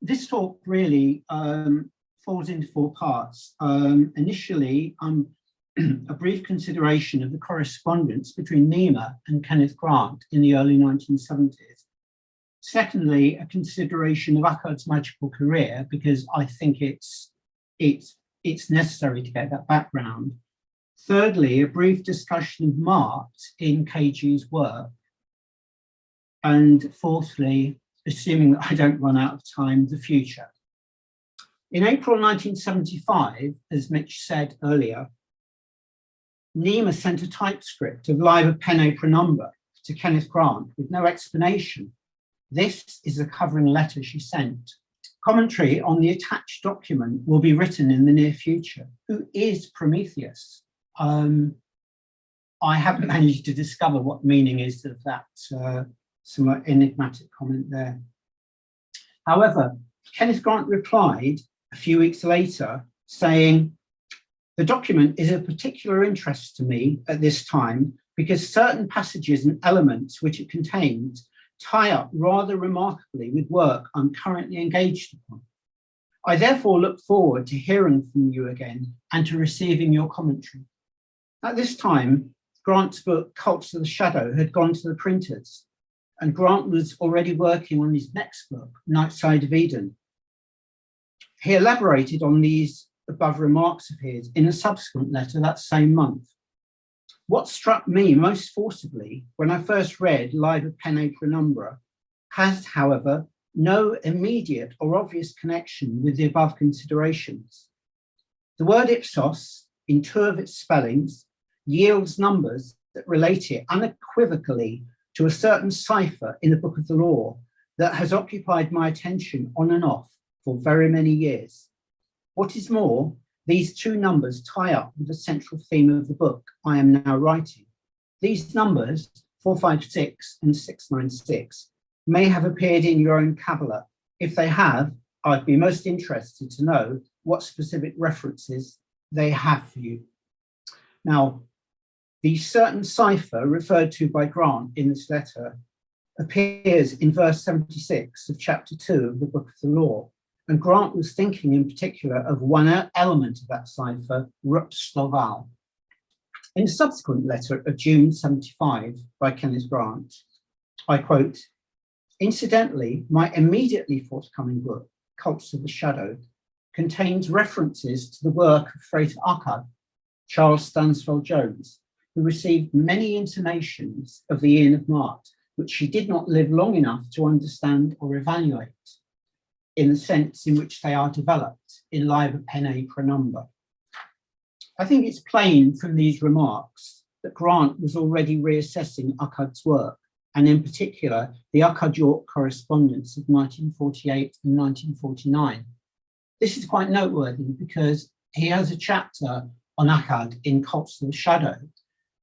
this talk really falls into four parts. Initially, a brief consideration of the correspondence between Nima and Kenneth Grant in the early 1970s. Secondly, a consideration of Akkad's magical career, because I think it's necessary to get that background. Thirdly, a brief discussion of Maat in KG's work. And fourthly, assuming that I don't run out of time, the future. In April 1975, as Mitch said earlier, Nima sent a typescript of Liber Pene Penumbra to Kenneth Grant with no explanation. This is the covering letter she sent. Commentary on the attached document will be written in the near future. Who is Prometheus? I haven't managed to discover what the meaning is of that somewhat enigmatic comment there. However, Kenneth Grant replied a few weeks later saying, "The document is of particular interest to me at this time because certain passages and elements which it contains tie up rather remarkably with work I'm currently engaged upon. I therefore look forward to hearing from you again and to receiving your commentary." At this time, Grant's book, Cults of the Shadow, had gone to the printers, and Grant was already working on his next book, Night Side of Eden. He elaborated on these above remarks of his in a subsequent letter that same month. What struck me most forcibly when I first read Liber Pene Penumbra has, however, no immediate or obvious connection with the above considerations. The word ipsos, in two of its spellings, yields numbers that relate it unequivocally to a certain cipher in the Book of the Law that has occupied my attention on and off for very many years. What is more, these two numbers tie up with the central theme of the book I am now writing. These numbers, 456 and 696, may have appeared in your own Kabbalah. If they have, I'd be most interested to know what specific references they have for you. Now, the certain cipher referred to by Grant in this letter appears in verse 76 of chapter 2 of the Book of the Law, and Grant was thinking in particular of one element of that cipher, Rup Sloval. In a subsequent letter of June 75 by Kenneth Grant, I quote, "Incidentally, my immediately forthcoming book, Cults of the Shadow, contains references to the work of Frater Akkad, Charles Stansfeld Jones, who received many intimations of the Aeon of Maat, which she did not live long enough to understand or evaluate, in the sense in which they are developed in Liber Pene Penumbra." I think it's plain from these remarks that Grant was already reassessing Akkad's work, and in particular, the Akkad-Yorke correspondence of 1948 and 1949. This is quite noteworthy because he has a chapter on Akkad in Cults of the Shadow,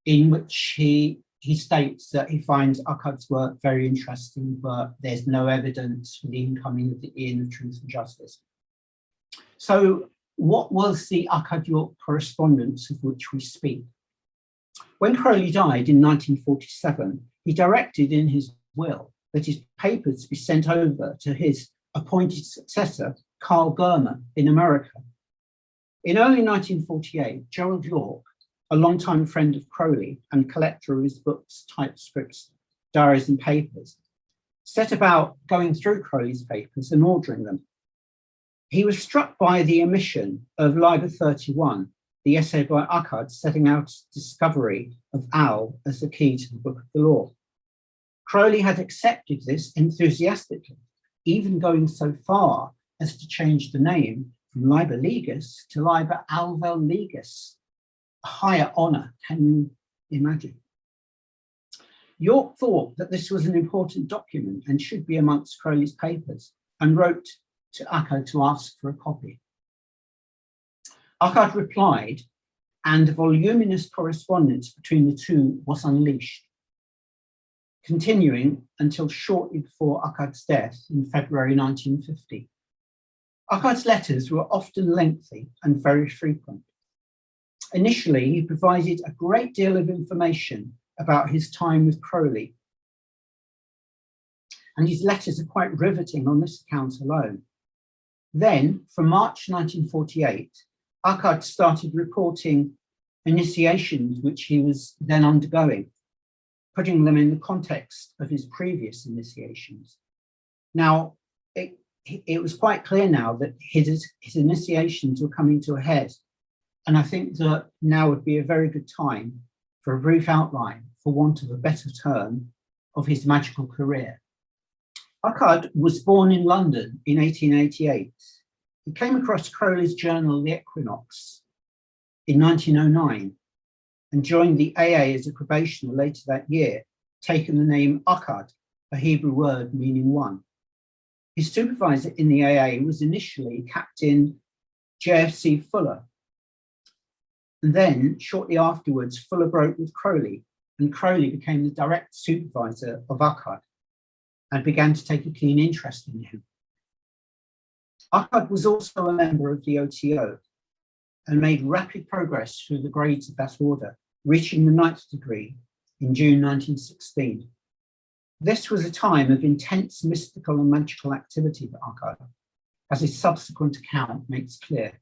in which he states that he finds Akkad's work very interesting, but there's no evidence for the incoming of the Aeon of Truth and Justice. So what was the Akkad-Yorke correspondence of which we speak? When Crowley died in 1947, he directed in his will that his papers be sent over to his appointed successor, Carl Germer, in America. In early 1948, Gerald Yorke, a longtime friend of Crowley and collector of his books, typescripts, diaries, and papers, set about going through Crowley's papers and ordering them. He was struck by the omission of Liber 31, the essay by Akkad setting out his discovery of Al as the key to the Book of the Law. Crowley had accepted this enthusiastically, even going so far as to change the name from Liber Legis to Liber Alvel Legis, a higher honor, can you imagine? Yorke thought that this was an important document and should be amongst Crowley's papers, and wrote to Akkad to ask for a copy. Akkad replied, and a voluminous correspondence between the two was unleashed, continuing until shortly before Akkad's death in February 1950. Akkad's letters were often lengthy and very frequent. Initially, he provided a great deal of information about his time with Crowley, and his letters are quite riveting on this account alone. Then, from March 1948, Akkad started reporting initiations which he was then undergoing, putting them in the context of his previous initiations. Now, it was quite clear now that his initiations were coming to a head, and I think that now would be a very good time for a brief outline, for want of a better term, of his magical career. Akkad was born in London in 1888. He came across Crowley's journal, The Equinox, in 1909, and joined the AA as a probationer later that year, taking the name Akkad, a Hebrew word meaning one. His supervisor in the AA was initially Captain JFC Fuller. And then, shortly afterwards, Fuller broke with Crowley, and Crowley became the direct supervisor of Akkad and began to take a keen interest in him. Akkad was also a member of the OTO and made rapid progress through the grades of that order, reaching the 9th degree in June 1916. This was a time of intense mystical and magical activity for Akkad, as his subsequent account makes clear.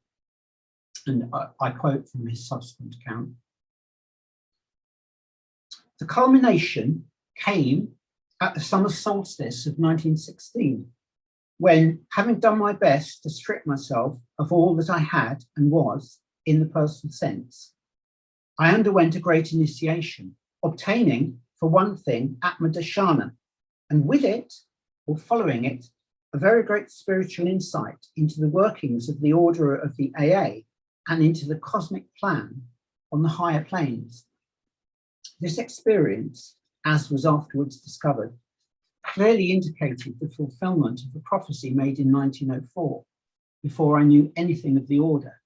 And I quote from his subsequent account. The culmination came at the summer solstice of 1916, when, having done my best to strip myself of all that I had and was in the personal sense, I underwent a great initiation, obtaining, for one thing, Atma Darshana, and with it, or following it, a very great spiritual insight into the workings of the order of the AA and into the cosmic plan on the higher planes. This experience, as was afterwards discovered, clearly indicated the fulfillment of the prophecy made in 1904, before I knew anything of the order,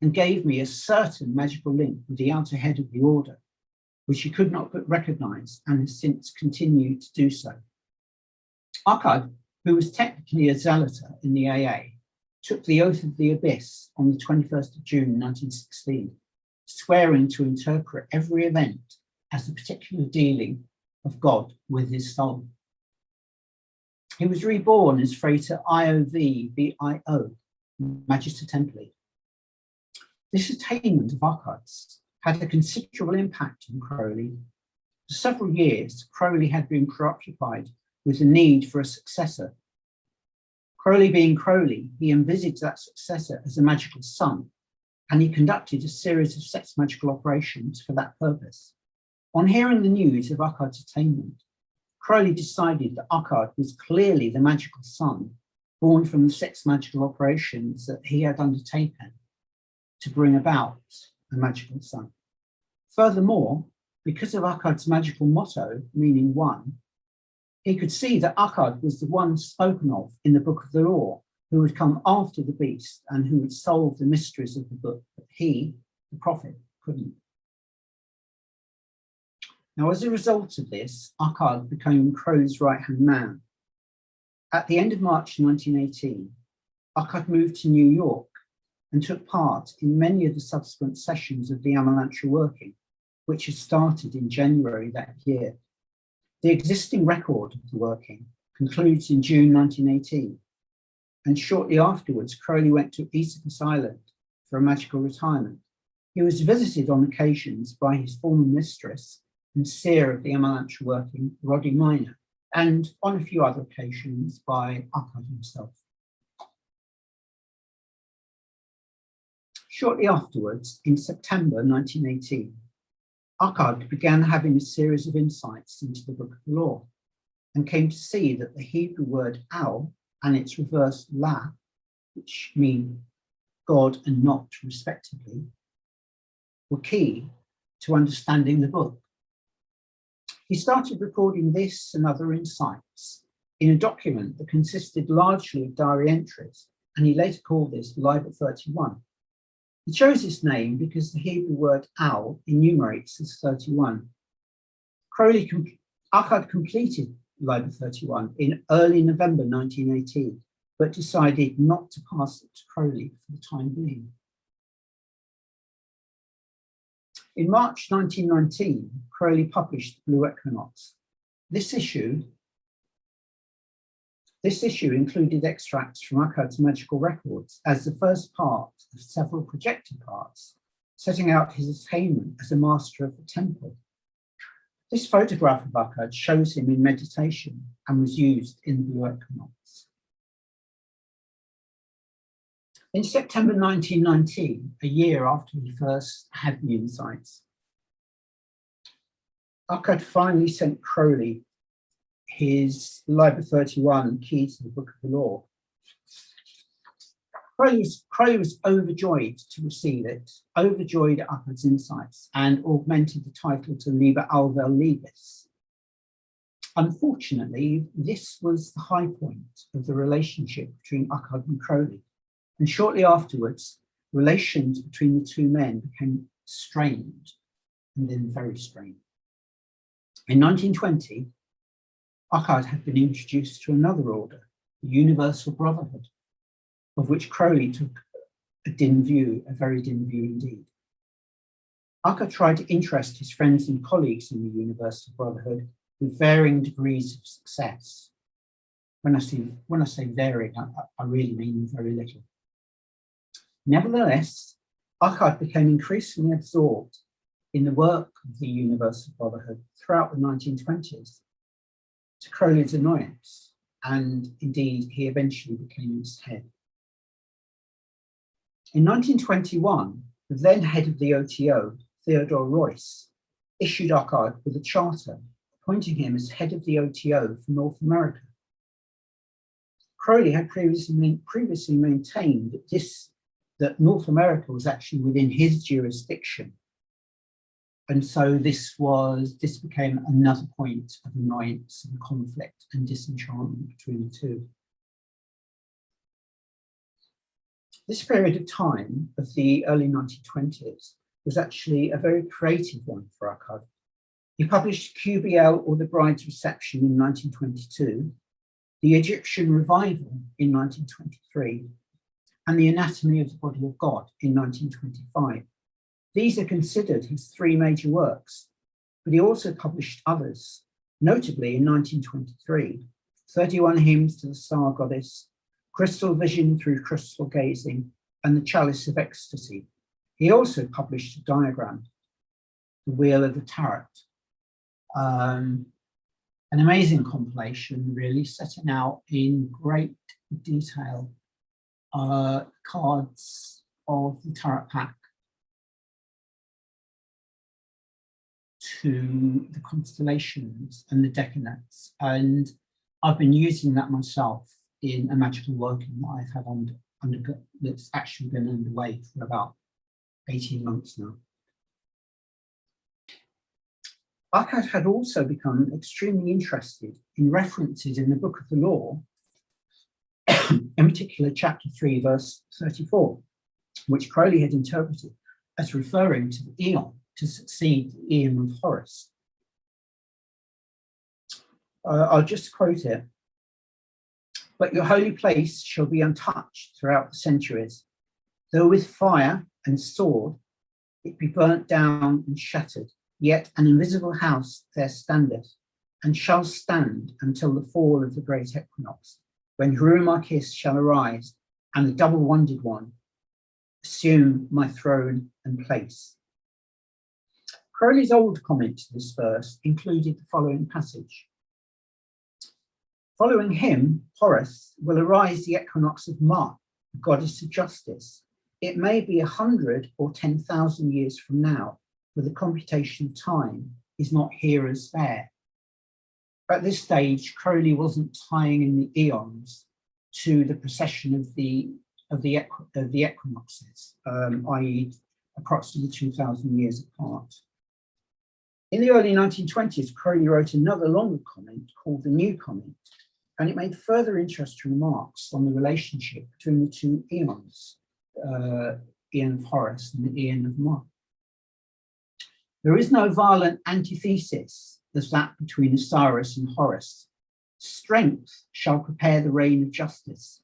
and gave me a certain magical link with the outer head of the order, which he could not but recognize and has since continued to do so. Akkad, who was technically a zealoter in the AA, took the oath of the abyss on the 21st of June 1916, swearing to interpret every event as a particular dealing of God with his soul. He was reborn as Frater IOV-BIO, Magister Templi. This attainment of Akkad's had a considerable impact on Crowley. For several years, Crowley had been preoccupied with the need for a successor. Crowley being Crowley, he envisaged that successor as a magical son, and he conducted a series of sex magical operations for that purpose. On hearing the news of Akkad's attainment, Crowley decided that Akkad was clearly the magical son born from the sex magical operations that he had undertaken to bring about a magical son. Furthermore, because of Akkad's magical motto, meaning one, he could see that Akkad was the one spoken of in the Book of the Law, who would come after the beast and who would solve the mysteries of the book that he, the prophet, couldn't. Now, as a result of this, Akkad became Crowley's right-hand man. At the end of March 1918, Akkad moved to New York and took part in many of the subsequent sessions of the Amalantrah working, which had started in January that year. The existing record of the working concludes in June 1918, and shortly afterwards, Crowley went to Esopus Island for a magical retirement. He was visited on occasions by his former mistress and seer of the Amalantrah working, Roddy Minor, and on a few other occasions by Akkad himself. Shortly afterwards, in September 1918, Akkad began having a series of insights into the Book of the Law and came to see that the Hebrew word al and its reverse la, which mean God and not respectively, were key to understanding the book. He started recording this and other insights in a document that consisted largely of diary entries, and he later called this Liber 31. He chose this name because the Hebrew word al enumerates as 31. Akkad completed Liber 31 in early November 1918, but decided not to pass it to Crowley for the time being. In March 1919, Crowley published Blue Equinox. This issue This issue included extracts from Akkad's magical records as the first part of several projected parts, setting out his attainment as a master of the temple. This photograph of Akkad shows him in meditation and was used in the Blue Equinox. In September 1919, a year after he first had the insights, Akkad finally sent Crowley his Liber 31 key to the Book of the Law. Crowley was overjoyed to receive it, overjoyed at Akkad's insights, and augmented the title to Liber Alvel Libis. Unfortunately, this was the high point of the relationship between Akkad and Crowley, and shortly afterwards, relations between the two men became strained, and then very strained. In 1920, Akkad had been introduced to another order, the Universal Brotherhood, of which Crowley took a dim view, a very dim view indeed. Akkad tried to interest his friends and colleagues in the Universal Brotherhood with varying degrees of success. When I say varying, I really mean very little. Nevertheless, Akkad became increasingly absorbed in the work of the Universal Brotherhood throughout the 1920s, to Crowley's annoyance, and indeed he eventually became its head. In 1921, the then head of the OTO, Theodore Royce, issued Akkad with a charter appointing him as head of the OTO for North America. Crowley had previously maintained that North America was actually within his jurisdiction, and so this became another point of annoyance and conflict and disenchantment between the two. This period of time of the early 1920s was actually a very creative one for Akkad. He published QBL, or The Bride's Reception, in 1922, The Egyptian Revival in 1923, and The Anatomy of the Body of God in 1925. These are considered his three major works, but he also published others, notably in 1923, 31 Hymns to the Star Goddess, Crystal Vision Through Crystal Gazing, and The Chalice of Ecstasy. He also published a diagram, The Wheel of the Tarot. An amazing compilation, really, setting out in great detail cards of the tarot pack to the constellations and the decanates, and I've been using that myself in a magical working that I've had that's actually been underway for about 18 months now. Akkad had also become extremely interested in references in the Book of the Law, in particular chapter 3, verse 34, which Crowley had interpreted as referring to the Aeon to succeed the Aeon of Horus. I'll just quote it. But your holy place shall be untouched throughout the centuries, though with fire and sword it be burnt down and shattered, yet an invisible house there standeth, and shall stand until the fall of the great equinox, when Ruamachis shall arise, and the double-wonded one assume my throne and place. Crowley's old comment to this verse included the following passage. Following him, Horus, will arise the equinox of Maat, the goddess of justice. It may be 100 or 10,000 years from now, for the computation of time is not here as there. At this stage, Crowley wasn't tying in the eons to the precession of the equinoxes, i.e. approximately 2,000 years apart. In the early 1920s, Crowley wrote another longer comment called the New Comment, and it made further interesting remarks on the relationship between the two eons, Aeon of Horus and the Aeon of Maat. There is no violent antithesis as that between Osiris and Horus. Strength shall prepare the reign of justice.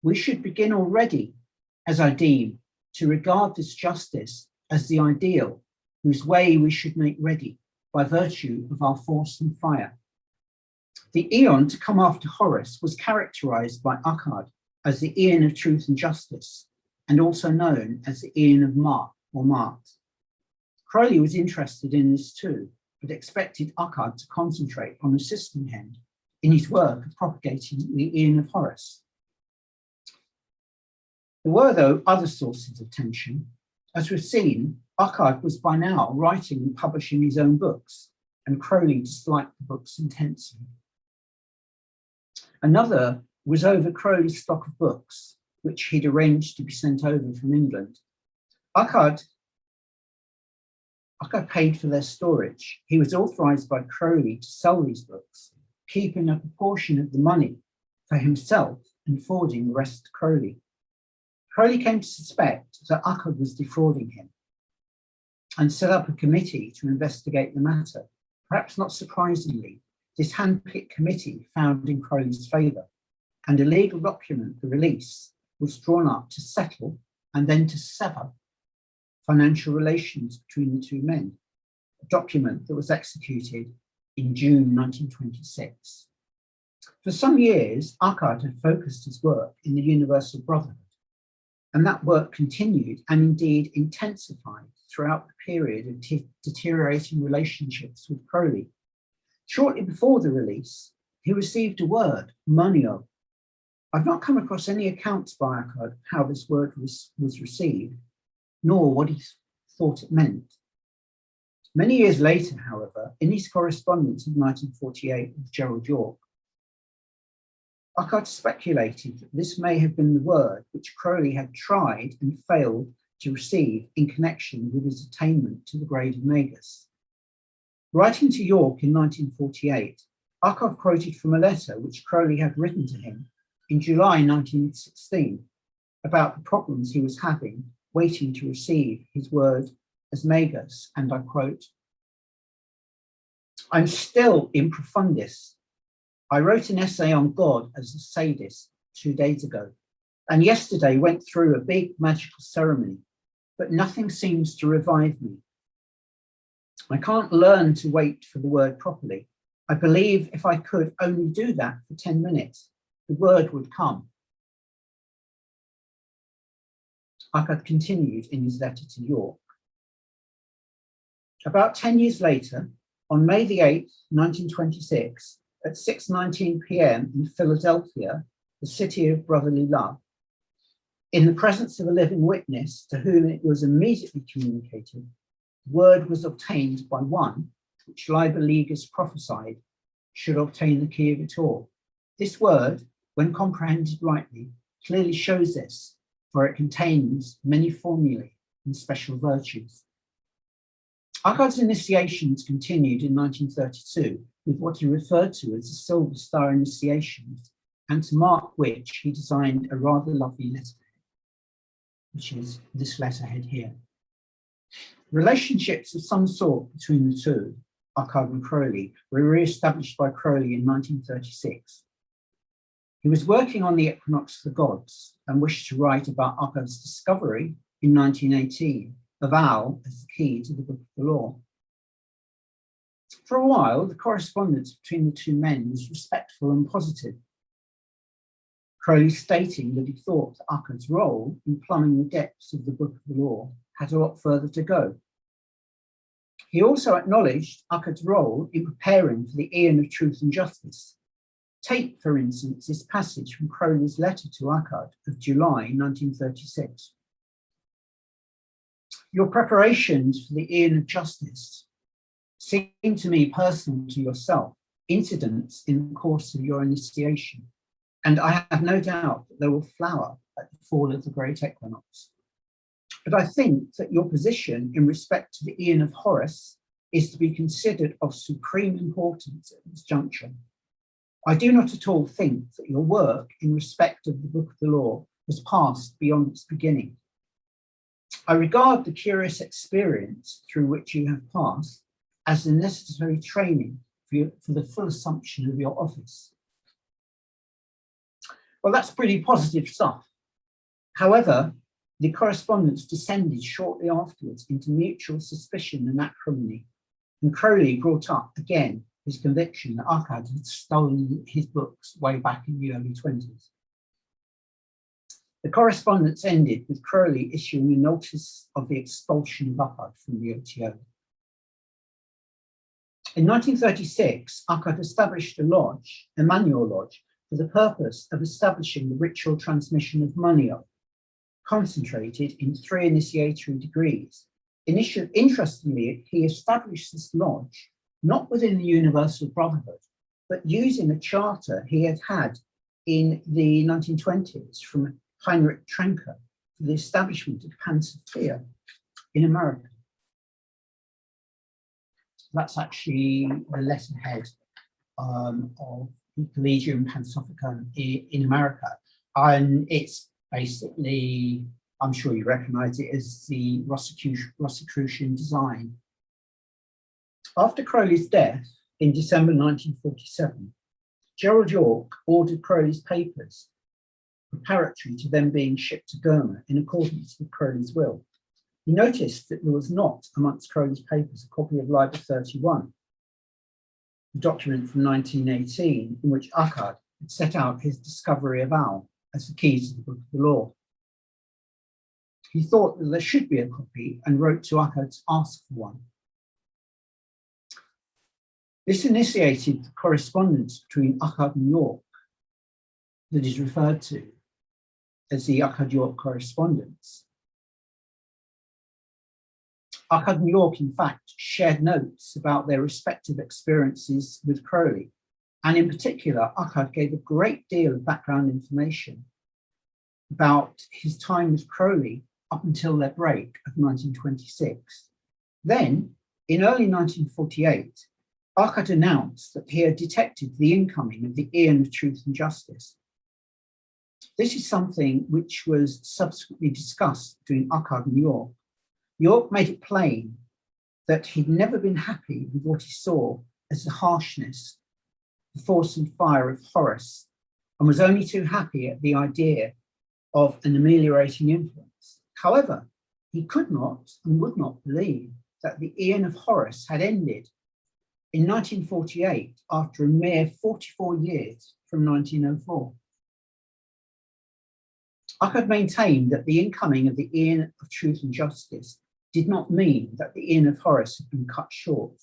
We should begin already, as I deem, to regard this justice as the ideal, whose way we should make ready by virtue of our force and fire. The Aeon to come after Horus was characterized by Akkad as the Aeon of truth and justice, and also known as the Aeon of Maat or Maat. Crowley was interested in this too, but expected Akkad to concentrate on assisting him in his work of propagating the Aeon of Horus. There were, though, other sources of tension. As we've seen, Akkad was by now writing and publishing his own books, and Crowley disliked the books intensely. Another was over Crowley's stock of books, which he'd arranged to be sent over from England. Akkad paid for their storage. He was authorized by Crowley to sell these books, keeping a proportion of the money for himself and forwarding the rest to Crowley. Crowley came to suspect that Akkad was defrauding him and set up a committee to investigate the matter. Perhaps not surprisingly, this hand-picked committee found in Crowley's favour, and a legal document, the release, was drawn up to settle and then to sever financial relations between the two men, a document that was executed in June 1926. For some years, Akkad had focused his work in the Universal Brotherhood, and that work continued and indeed intensified throughout the period of deteriorating relationships with Crowley. Shortly before the release, he received a word, monio. I've not come across any accounts by Akkad how this word was received, nor what he thought it meant. Many years later, however, in his correspondence of 1948 with Gerald Yorke, Akkad speculated that this may have been the word which Crowley had tried and failed to receive in connection with his attainment to the grade of Magus. Writing to Yorke in 1948, Akkad quoted from a letter which Crowley had written to him in July 1916 about the problems he was having waiting to receive his word as Magus, and I quote, "I'm still in profundis. I wrote an essay on God as a sadist 2 days ago, and yesterday went through a big magical ceremony, but nothing seems to revive me. I can't learn to wait for the word properly. I believe if I could only do that for 10 minutes, the word would come." Akkad continued in his letter to Yorke. About 10 years later, on May the 8th, 1926, at 6:19 p.m. in Philadelphia, the city of brotherly love, in the presence of a living witness to whom it was immediately communicated, word was obtained by one, which Liber Legis prophesied should obtain the key of it all. This word, when comprehended rightly, clearly shows this, for it contains many formulae and special virtues. Akkad's initiations continued in 1932 with what he referred to as the Silver Star initiations, and to mark which he designed a rather lovely letterhead, which is this letterhead here. Relationships of some sort between the two, Akkad and Crowley, were re-established by Crowley in 1936. He was working on the Equinox of the Gods and wished to write about Akkad's discovery in 1918 of Al as the key to the Book of the Law. For a while, the correspondence between the two men was respectful and positive, Crowley stating that he thought that Akkad's role in plumbing the depths of the Book of the Law had a lot further to go. He also acknowledged Akkad's role in preparing for the Aeon of Truth and Justice. Take, for instance, this passage from Crowley's letter to Akkad of July 1936. "Your preparations for the Aeon of Justice seem to me personal to yourself, incidents in the course of your initiation, and I have no doubt that they will flower at the fall of the great equinox. But I think that your position in respect to the Aeon of Horus is to be considered of supreme importance at this juncture. I do not at all think that your work in respect of the Book of the Law has passed beyond its beginning. I regard the curious experience through which you have passed as the necessary training for the full assumption of your office." Well, that's pretty positive stuff. However, the correspondence descended shortly afterwards into mutual suspicion and acrimony, and Crowley brought up again his conviction that Akkad had stolen his books way back in the early 20s. The correspondence ended with Crowley issuing a notice of the expulsion of Akkad from the OTO. In 1936, Akkad established a lodge, a manual lodge, for the purpose of establishing the ritual transmission of monio, concentrated in 3 initiatory degrees. Interestingly, he established this lodge not within the Universal Brotherhood, but using a charter he had had in the 1920s from Heinrich Trenker for the establishment of Pansophia in America. That's actually the letterhead of Ecology and Pansophia in America. And it's basically, I'm sure you recognize it as the Rosicrucian design. After Crowley's death in December 1947, Gerald Yorke ordered Crowley's papers, preparatory to them being shipped to Burma in accordance with Crowley's will. He noticed that there was not amongst Crowley's papers a copy of Liber 31, the document from 1918 in which Akkad had set out his discovery of Al as the keys to the Book of the Law. He thought that there should be a copy and wrote to Akkad to ask for one. This initiated the correspondence between Akkad and Yorke that is referred to as the Akkad-Yorke correspondence. Akkad and Yorke, in fact, shared notes about their respective experiences with Crowley, and in particular, Akkad gave a great deal of background information about his time with Crowley up until their break of 1926. Then, in early 1948, Akkad announced that he had detected the incoming of the Aeon of Truth and Justice. This is something which was subsequently discussed between Akkad and Yorke. Yorke made it plain that he'd never been happy with what he saw as the harshness, the force and fire of Horus, and was only too happy at the idea of an ameliorating influence. However, he could not and would not believe that the Aeon of Horus had ended in 1948 after a mere 44 years from 1904. Akkad maintained that the incoming of the Aeon of Truth and Justice did not mean that the Aeon of Horus had been cut short,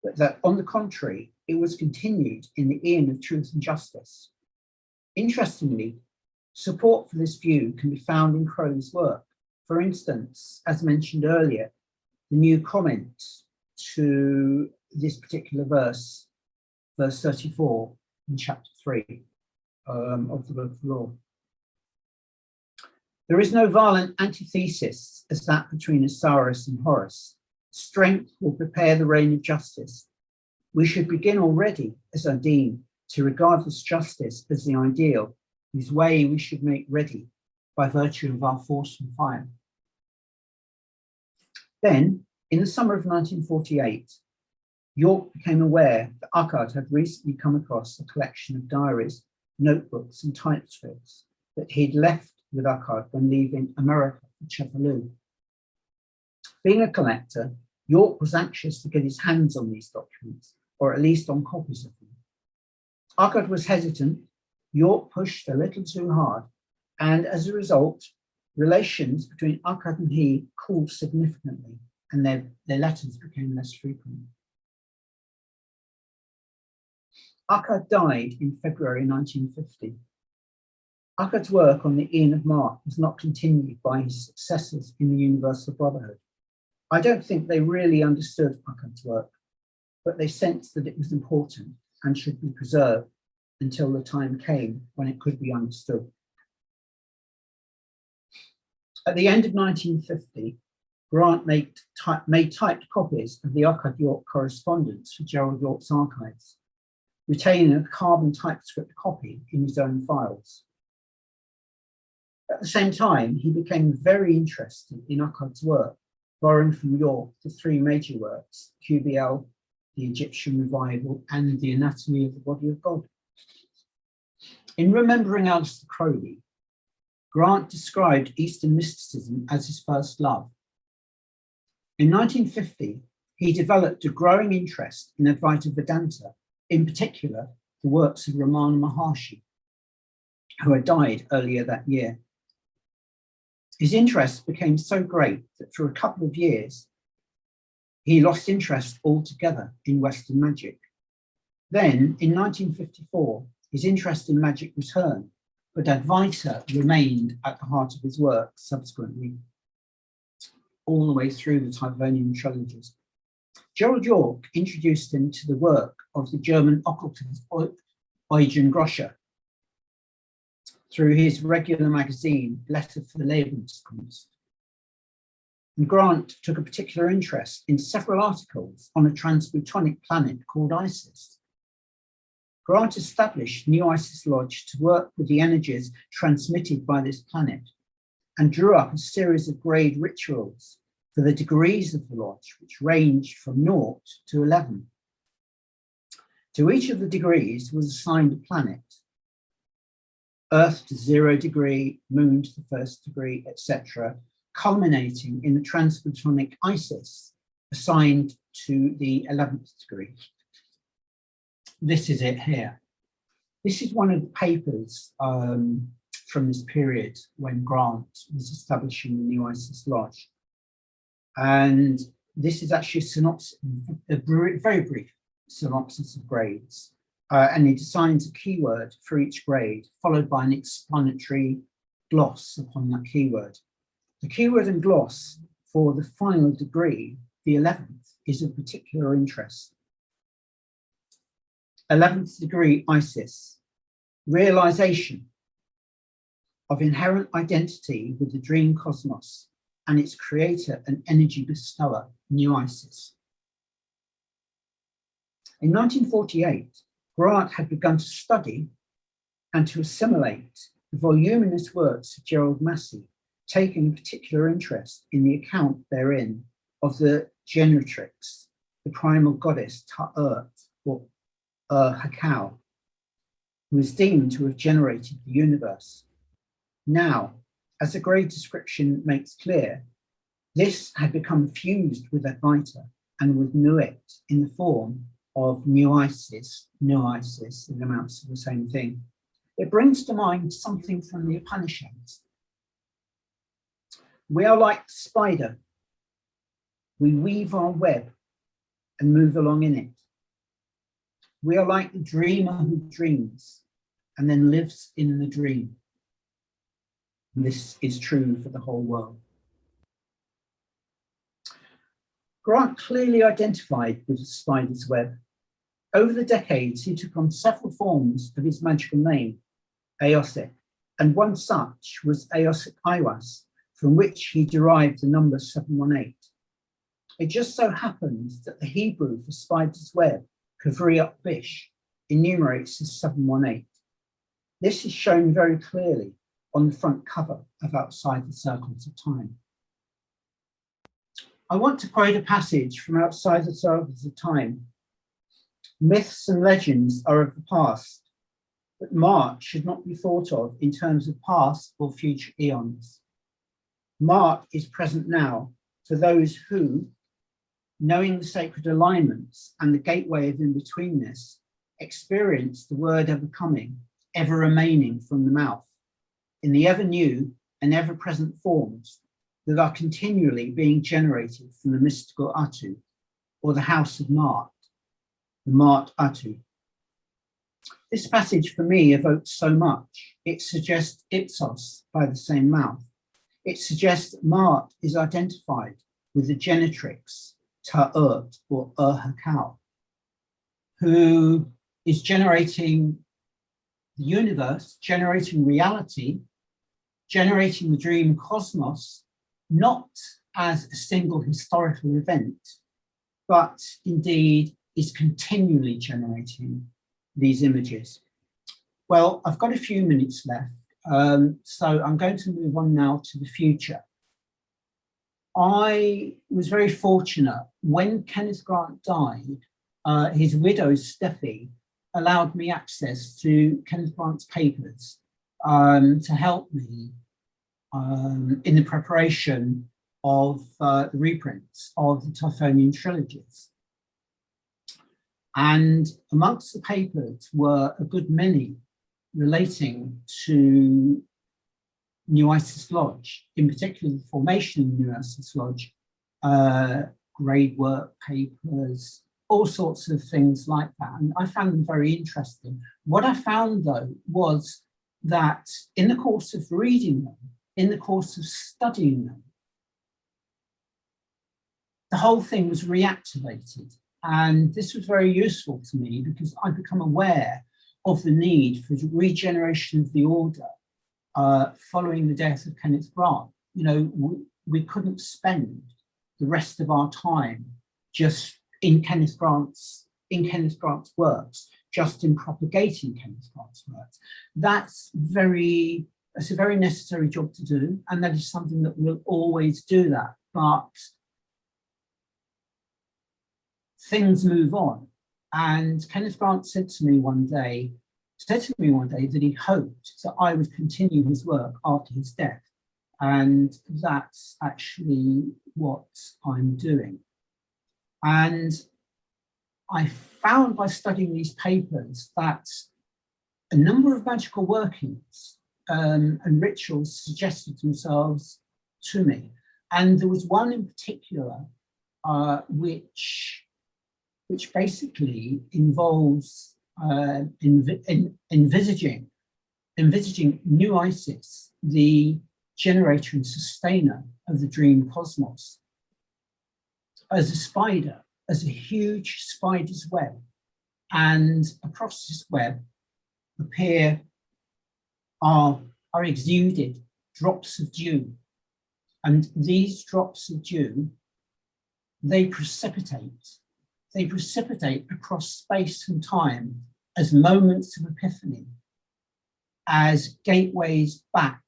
but that, on the contrary, it was continued in the Aeon of Truth and Justice. Interestingly, support for this view can be found in Crowley's work. For instance, as mentioned earlier, the new comment to this particular verse, verse 34 in chapter 3 of the Book of the Law. There is no violent antithesis as that between Osiris and Horus. Strength will prepare the reign of justice. We should begin already, as I deem, to regard this justice as the ideal, whose way we should make ready by virtue of our force and fire. Then, in the summer of 1948, Yorke became aware that Akkad had recently come across a collection of diaries, notebooks, and typescripts that he'd left with Akkad when leaving America for Chevalu. Being a collector, Yorke was anxious to get his hands on these documents, or at least on copies of them. Akkad was hesitant, Yorke pushed a little too hard, and as a result, relations between Akkad and he cooled significantly, and their letters became less frequent. Akkad died in February 1950. Akkad's work on the Aeon of Maat was not continued by his successors in the Universal Brotherhood. I don't think they really understood Akkad's work, but they sensed that it was important and should be preserved until the time came when it could be understood. At the end of 1950, Grant made typed copies of the Akkad-Yorke correspondence for Gerald Yorke's archives, retaining a carbon typescript copy in his own files. At the same time, he became very interested in Akkad's work, borrowing from Yorke the 3 major works, QBL, the Egyptian Revival, and the Anatomy of the Body of God. In Remembering Aleister Crowley, Grant described Eastern mysticism as his first love. In 1950, he developed a growing interest in Advaita Vedanta, in particular the works of Ramana Maharshi, who had died earlier that year. His interest became so great that for a couple of years, he lost interest altogether in Western magic. Then, in 1954, his interest in magic returned, but Advaita remained at the heart of his work subsequently, all the way through the Typhonian trilogies. Gerald Yorke introduced him to the work of the German occultist Eugen Groscher through his regular magazine, Blätter für Lebenskunst. And Grant took a particular interest in several articles on a transplutonic planet called Isis. Grant established New Isis Lodge to work with the energies transmitted by this planet and drew up a series of grade rituals for the degrees of the lodge, which ranged from 0 to 11. To each of the degrees was assigned a planet, Earth to 0 degree, Moon to the 1st degree, etc., culminating in the transplutonic Isis assigned to the 11th degree. This is it here. This is one of the papers from this period when Grant was establishing the New Isis Lodge. And this is actually a synopsis, a very brief synopsis of grades. And it assigns a keyword for each grade, followed by an explanatory gloss upon that keyword. The keyword and gloss for the final degree, the 11th, is of particular interest. 11th degree Isis, realization of inherent identity with the dream cosmos and its creator and energy bestower, New Isis. In 1948, Grant had begun to study and to assimilate the voluminous works of Gerald Massey, taking particular interest in the account therein of the generatrix, the primal goddess Ta'ert, or Hakau, who is deemed to have generated the universe. Now, as the grade description makes clear, this had become fused with Advaita and with Nuit in the form of New Isis, it amounts to the same thing. It brings to mind something from the Upanishads. We are like the spider. We weave our web and move along in it. We are like the dreamer who dreams and then lives in the dream. And this is true for the whole world. Grant clearly identified with the spider's web. Over the decades, he took on several forms of his magical name, Aeosic, and one such was Aeosic Iwas, from which he derived the number 718. It just so happens that the Hebrew for spider's web, Kavriot Bish, enumerates as 718. This is shown very clearly on the front cover of Outside the Circles of Time. I want to quote a passage from Outside the Circles of Time. Myths and legends are of the past, but Maat should not be thought of in terms of past or future eons. Maat is present now for those who, knowing the sacred alignments and the gateway of in-betweenness, experience the word ever coming, ever remaining from the mouth, in the ever new and ever present forms that are continually being generated from the mystical Atu, or the house of Maat, the Maat Atu. This passage for me evokes so much. It suggests Ipsos by the same mouth. It suggests that Maat is identified with the genetrix, Ta'ert, or Hakau, who is generating the universe, generating reality, generating the dream cosmos, not as a single historical event, but indeed is continually generating these images. Well, I've got a few minutes left, so I'm going to move on now to the future. I was very fortunate when Kenneth Grant died, his widow, Steffi, allowed me access to Kenneth Grant's papers to help me in the preparation of the reprints of the Typhonian trilogies. And amongst the papers were a good many relating to New Isis Lodge, in particular the formation of New Isis Lodge, grade work papers, all sorts of things like that. And I found them very interesting. What I found, though, was that in the course of reading them, in the course of studying them, the whole thing was reactivated. And this was very useful to me because I become aware of the need for regeneration of the order following the death of Kenneth Grant. You know, we couldn't spend the rest of our time just in Kenneth Grant's works, just in propagating Kenneth Grant's works. That's a very necessary job to do, and that is something that we'll always do that. But things move on, and Kenneth Grant said to me one day that he hoped that I would continue his work after his death, and that's actually what I'm doing. And I found by studying these papers that a number of magical workings and rituals suggested themselves to me. And there was one in particular which basically involves envisaging New Isis, the generator and sustainer of the dream cosmos, as a spider, as a huge spider's web. And across this web are exuded drops of dew. And these drops of dew, they precipitate across space and time as moments of epiphany, as gateways back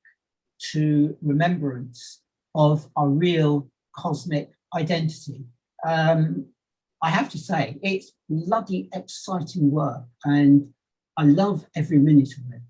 to remembrance of our real cosmic identity. I have to say, it's bloody exciting work, and I love every minute of it.